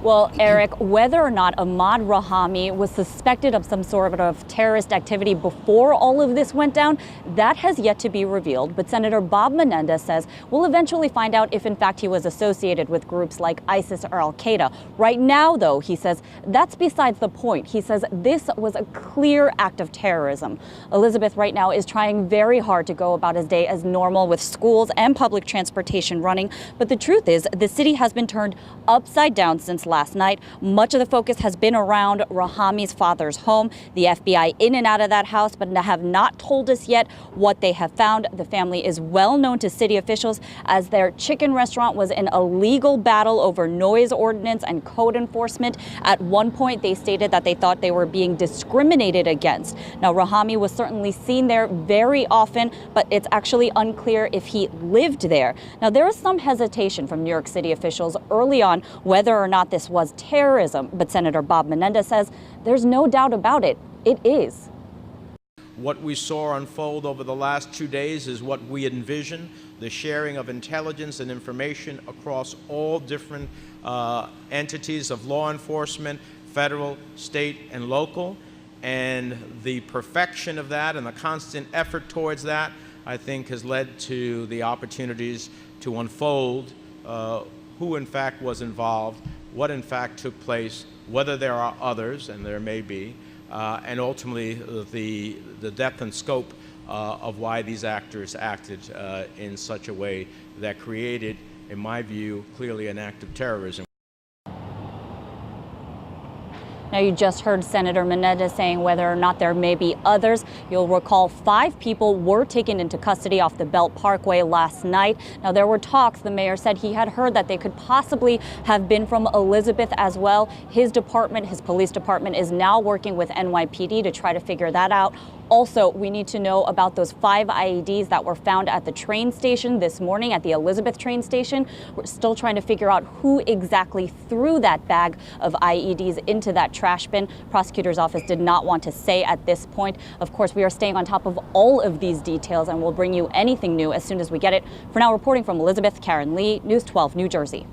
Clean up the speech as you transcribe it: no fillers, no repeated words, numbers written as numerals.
Well, Eric, whether or not Ahmad Rahami was suspected of some sort of terrorist activity before all of this went down, that has yet to be revealed. But Senator Bob Menendez says we'll eventually find out if, in fact, he was associated with groups like ISIS or Al-Qaeda. Right now, though, he says that's besides the point. He says this was a clear act of terrorism. Elizabeth right now is trying very hard to go about his day as normal with schools and public transportation running. But the truth is the city has been turned upside down since last night. Much of the focus has been around Rahami's father's home. The FBI in and out of that house, but have not told us yet what they have found. The family is well known to city officials as their chicken restaurant was in a legal battle over noise ordinance and code enforcement. At one point, they stated that they thought they were being discriminated against. Now, Rahami was certainly seen there very often, but it's actually unclear if he lived there. Now, there was some hesitation from New York City officials early on whether or not this was terrorism, but Senator Bob Menendez says there's no doubt about it. It is. What we saw unfold over the last 2 days is what we envision, the sharing of intelligence and information across all different entities of law enforcement, federal, state, and local. And the perfection of that and the constant effort towards that, I think, has led to the opportunities to unfold who in fact was involved, what in fact took place, whether there are others, and there may be, and ultimately the depth and scope of why these actors acted in such a way that created, in my view, clearly an act of terrorism. Now, you just heard Senator Menendez saying whether or not there may be others. You'll recall 5 people were taken into custody off the Belt Parkway last night. Now, there were talks. The mayor said he had heard that they could possibly have been from Elizabeth as well. His department, his police department, is now working with NYPD to try to figure that out. Also, we need to know about those 5 IEDs that were found at the train station this morning, at the Elizabeth train station. We're still trying to figure out who exactly threw that bag of IEDs into that trash bin. Prosecutor's office did not want to say at this point. Of course, we are staying on top of all of these details and we'll bring you anything new as soon as we get it. For now, reporting from Elizabeth, Karen Lee, News 12, New Jersey.